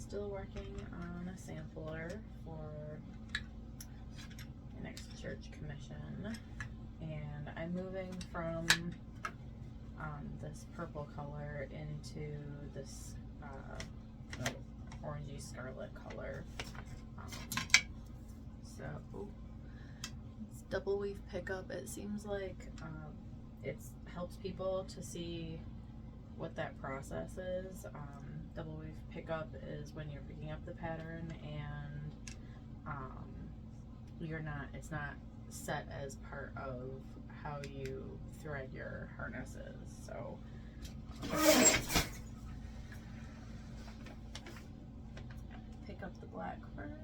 still working on a sampler for my next church commission, and I'm moving from this purple color into this orangey scarlet color. So it's double weave pickup. It seems like it helps people to see what that process is. Double weave pickup is when you're picking up the pattern and it's not set as part of how you thread your harnesses. So pick up the black first.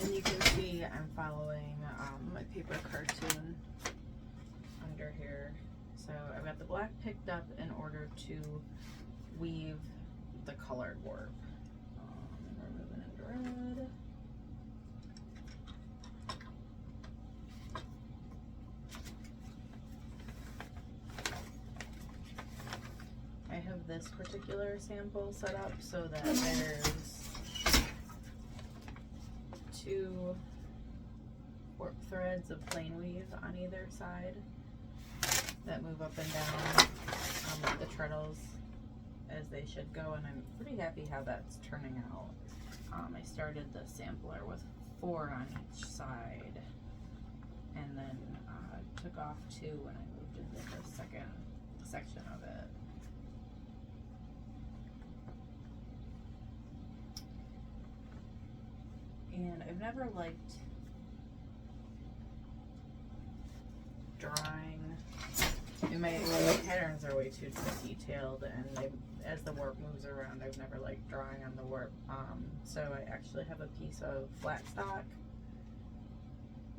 And you can see I'm following my paper cartoon under here. So I've got the black picked up in order to weave the colored warp. We're moving into red. I have this particular sample set up so that there's 2 warp threads of plain weave on either side that move up and down the treadles as they should go, and I'm pretty happy how that's turning out. I started the sampler with 4 on each side, and then took off 2 when I moved into the second section of it. And I've never liked drawing. My patterns are way too detailed, and as the warp moves around, I've never liked drawing on the warp. So I actually have a piece of flat stock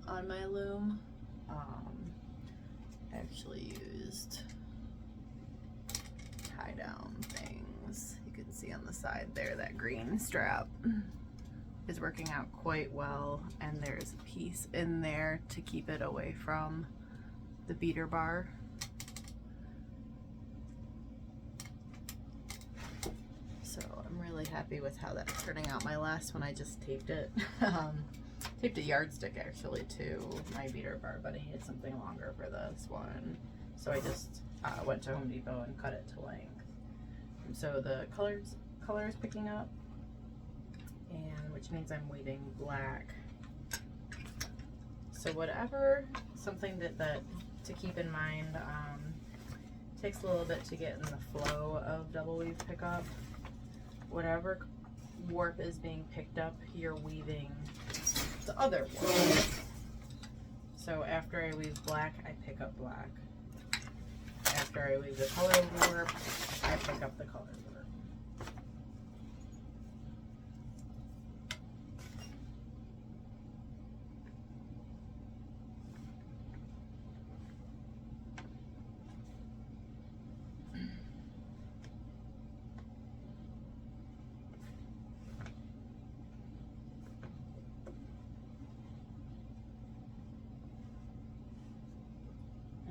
on my loom. I actually used tie down things. You can see on the side there, that green strap is working out quite well, and there's a piece in there to keep it away from the beater bar. So I'm really happy with how that's turning out. My last one, I just taped it. Taped a yardstick actually to my beater bar, but I needed something longer for this one. So I just went to Home Depot and cut it to length. And so the color is picking up, and which means I'm weaving black. So something that to keep in mind, takes a little bit to get in the flow of double weave pickup. Whatever warp is being picked up, you're weaving the other warp. So after I weave black, I pick up black. After I weave the color warp, I pick up the color warp.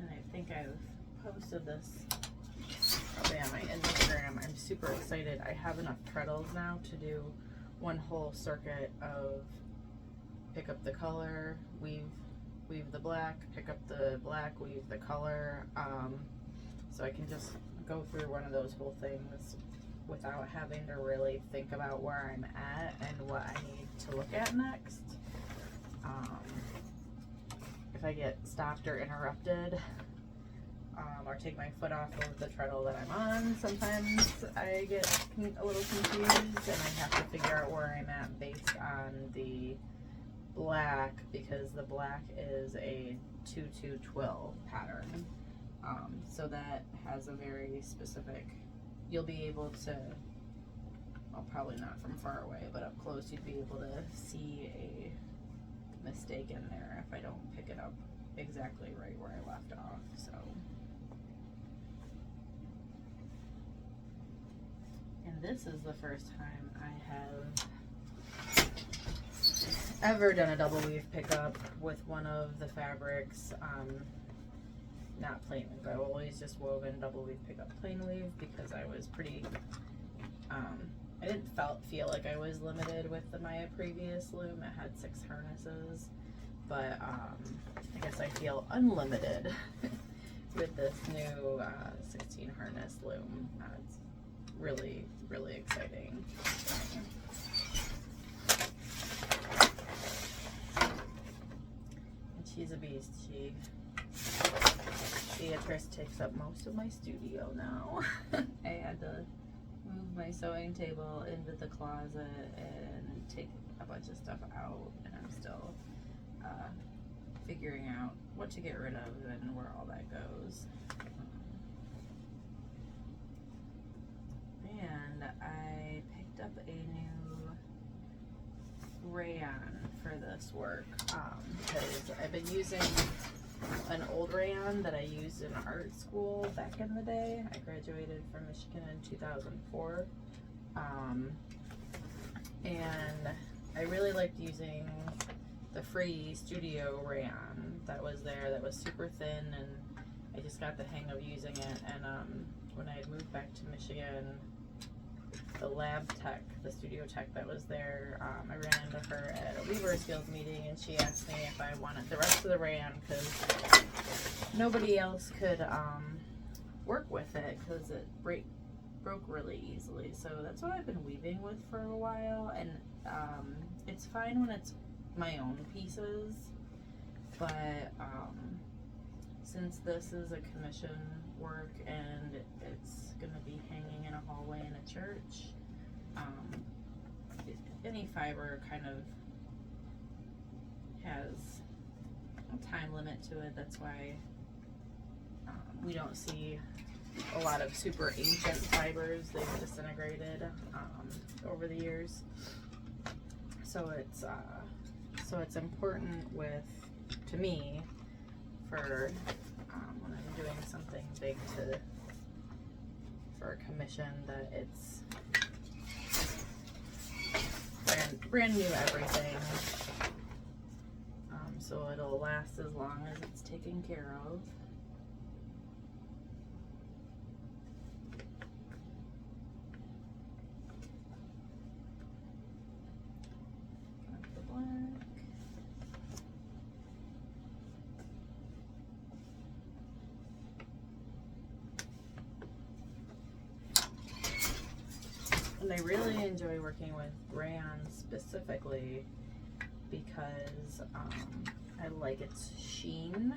I think I've posted this probably on my Instagram. I'm super excited. I have enough treadles now to do one whole circuit of pick up the color, weave the black, pick up the black, weave the color. So I can just go through one of those whole things without having to really think about where I'm at and what I need to look at next. If I get stopped or interrupted, or take my foot off of the treadle that I'm on, sometimes I get a little confused and I have to figure out where I'm at based on the black, because the black is a 2-2-12 pattern. So that has a very specific, you'll be able to, well, probably not from far away, but up close you'd be able to see a mistake in there if I don't pick it up exactly right where I left off, so. And this is the first time I have ever done a double weave pickup with one of the fabrics, not plain weave. I've always just woven double weave pickup plain weave because I was pretty, I didn't feel like I was limited with my previous loom. It had 6 harnesses, but I guess I feel unlimited with this new 16 harness loom. It's really, really exciting. And she's a beast. Beatrice takes up most of my studio now. I had to move my sewing table into the closet and take a bunch of stuff out, and I'm still figuring out what to get rid of and where all that goes. And I picked up a new rayon for this work because I've been using an old rayon that I used in art school back in the day. I graduated from Michigan in 2004, and I really liked using the free studio rayon that was there, that was super thin, and I just got the hang of using it. And when I had moved back to Michigan, the lab tech, the studio tech that was there, I ran into her at a Weaver Skills meeting, and she asked me if I wanted the rest of the rayon because nobody else could work with it because it broke really easily. So that's what I've been weaving with for a while, and it's fine when it's my own pieces, but since this is a commission work and it's going to be hanging in a hallway in a church, any fiber kind of has a time limit to it. That's why we don't see a lot of super ancient fibers. They've disintegrated over the years. So it's important to me for when I'm doing something big for a commission that it's brand new everything, so it'll last as long as it's taken care of. Got the black. And I really enjoy working with rayon specifically because I like its sheen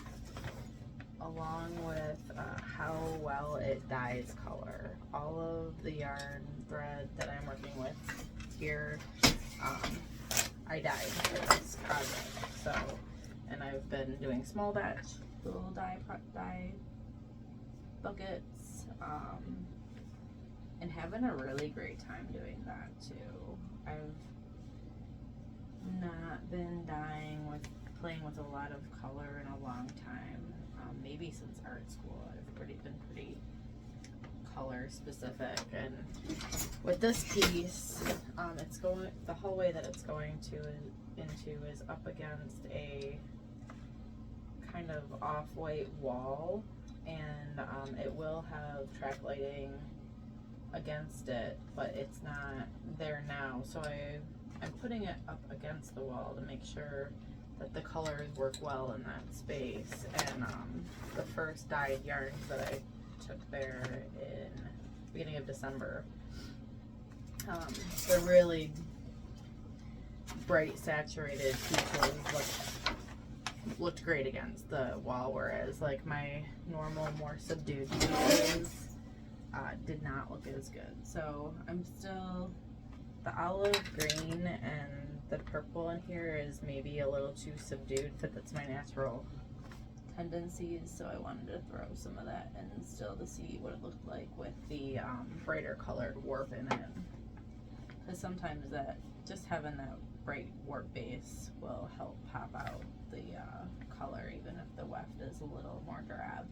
along with how well it dyes color. All of the yarn thread that I'm working with here, I dyed for this project. So, and I've been doing small batch little dye buckets, and having a really great time doing that too. I've not been playing with a lot of color in a long time. Maybe since art school, I've been pretty color specific. And with this piece, the hallway that it's going into is up against a kind of off-white wall, and it will have track lighting against it, but it's not there now. So I'm putting it up against the wall to make sure that the colors work well in that space. And the first dyed yarns that I took there in the beginning of December, they're really bright saturated pieces, looked great against the wall, whereas like my normal more subdued pieces did not look as good. So I'm still, the olive green and the purple in here is maybe a little too subdued, but that's my natural tendencies, so I wanted to throw some of that in still to see what it looked like with the brighter colored warp in it, because sometimes that just having that bright warp base will help pop out the color, even if the weft is a little more drab.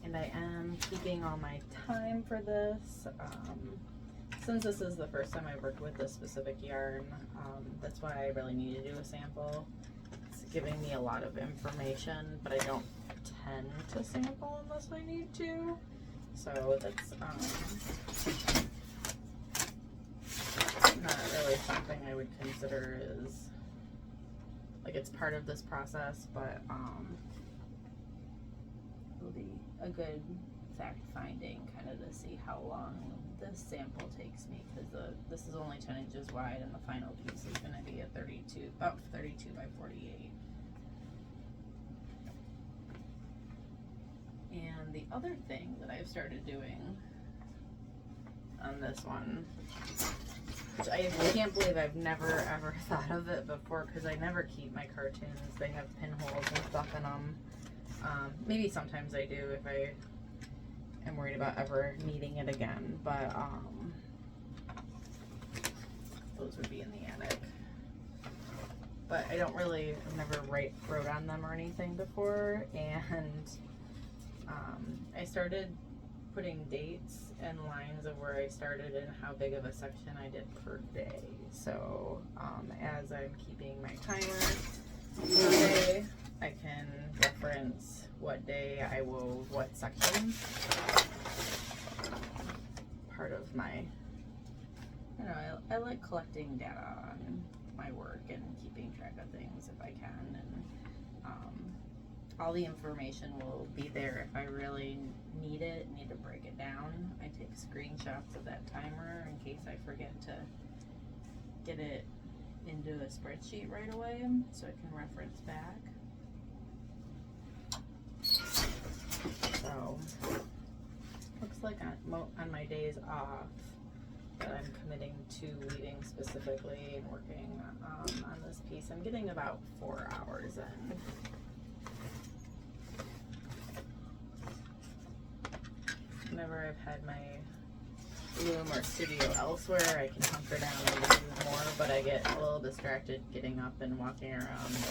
And I am keeping all my time for this. Since this is the first time I've worked with this specific yarn, that's why I really need to do a sample. It's giving me a lot of information, but I don't tend to sample unless I need to. So that's not really something I would consider is, like, it's part of this process, but it'll be a good fact finding kind of to see how long this sample takes me, because this is only 10 inches wide and the final piece is going to be a 32 by 48. And the other thing that I've started doing on this one, which I can't believe I've never ever thought of it before, because I never keep my cartoons. They have pinholes and stuff in them. Maybe sometimes I do if I am worried about ever needing it again, but those would be in the attic. But I don't really, I've never wrote on them or anything before, and I started putting dates and lines of where I started and how big of a section I did per day. So as I'm keeping my timer per day, I can reference what day I wove what section. Part of my, you know, I like collecting data on my work and keeping track of things if I can, and all the information will be there if I really need to break it down. I take screenshots of that timer in case I forget to get it into a spreadsheet right away so I can reference back. So looks like on my days off that I'm committing to weaving specifically and working on this piece, I'm getting about 4 hours in. Whenever I've had my loom or studio elsewhere, I can hunker down and do more, but I get a little distracted getting up and walking around and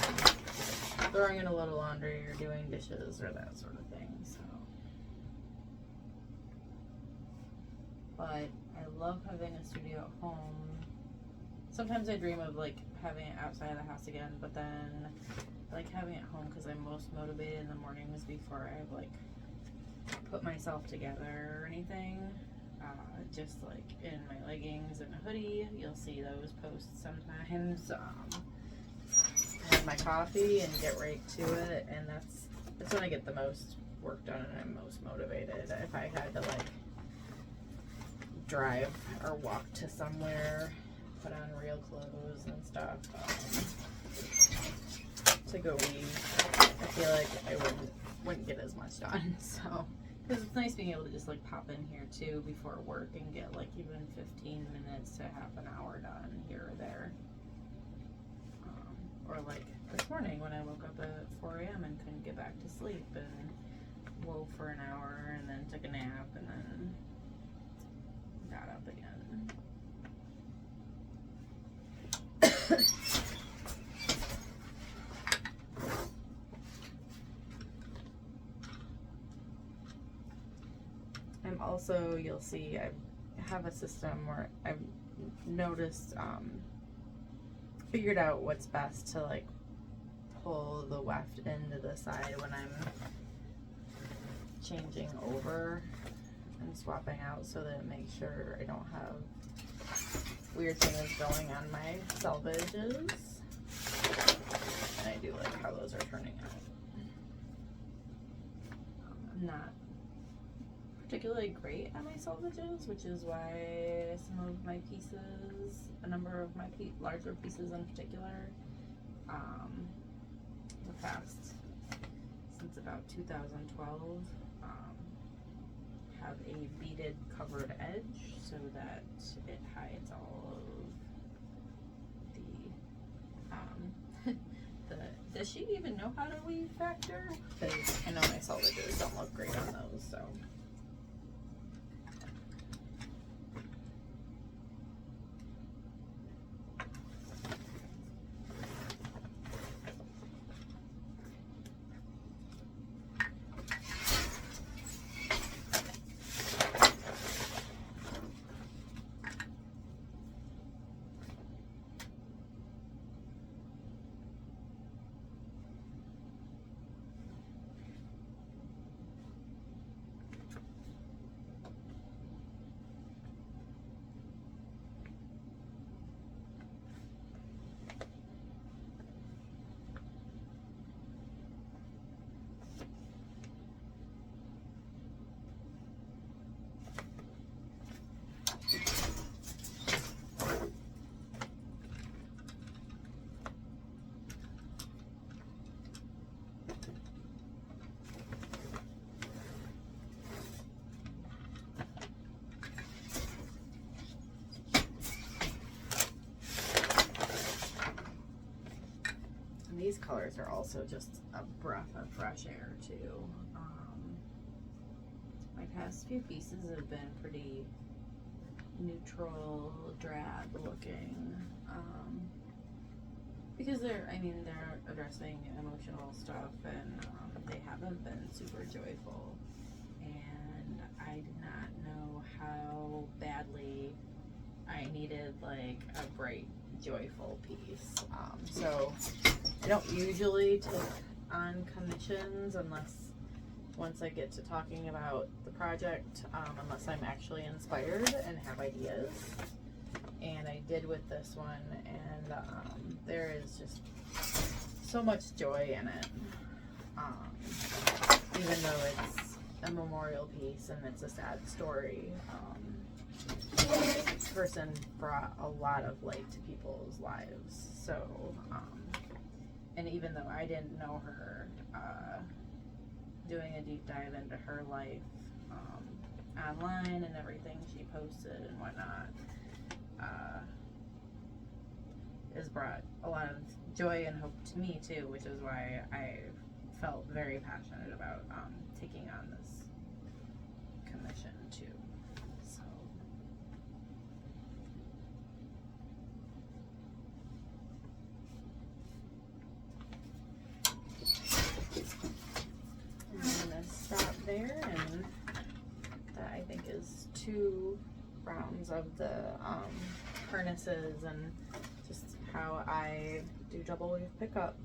throwing in a little laundry or doing dishes or that sort of thing. So, but I love having a studio at home. Sometimes I dream of like having it outside of the house again, but then I like having it at home because I'm most motivated in the mornings before I've like put myself together or anything. Just like in my leggings and a hoodie, you'll see those posts sometimes. Have my coffee and get right to it, and that's when I get the most work done and I'm most motivated. If I had to like drive or walk to somewhere, put on real clothes and stuff to go weave, I feel like I wouldn't get as much done. So, because it's nice being able to just like pop in here too before work and get like even 15 minutes to half an hour done here or there. Or like this morning when I woke up at 4 a.m. and couldn't get back to sleep and wove for an hour and then took a nap and then got up again. I'm also, you'll see, I have a system where I've noticed, figured out what's best to like pull the weft into the side when I'm changing over and swapping out, so that it makes sure I don't have weird things going on my selvages. And I do like how those are turning out. I'm not particularly great at my selvages, which is why some of my pieces, a number of my larger pieces in particular, the past, since about 2012, have a beaded covered edge so that it hides all of the does she even know how to weave factor? Because I know my selvages don't look great on those, so colors are also just a breath of fresh air too. My past few pieces have been pretty neutral, drab looking, because they're addressing emotional stuff, and they haven't been super joyful, and I did not know how badly I needed like a bright, joyful piece. So I don't usually take on commissions unless once I get to talking about the project, unless I'm actually inspired and have ideas. And I did with this one, and there is just so much joy in it. Even though it's a memorial piece and it's a sad story, this person brought a lot of light to people's lives. So, and even though I didn't know her, doing a deep dive into her life online and everything she posted and whatnot has brought a lot of joy and hope to me too, which is why I felt very passionate about taking on this commission too. So I'm gonna stop there, and that I think is 2 rounds of the harnesses and just how I do double weave pickup.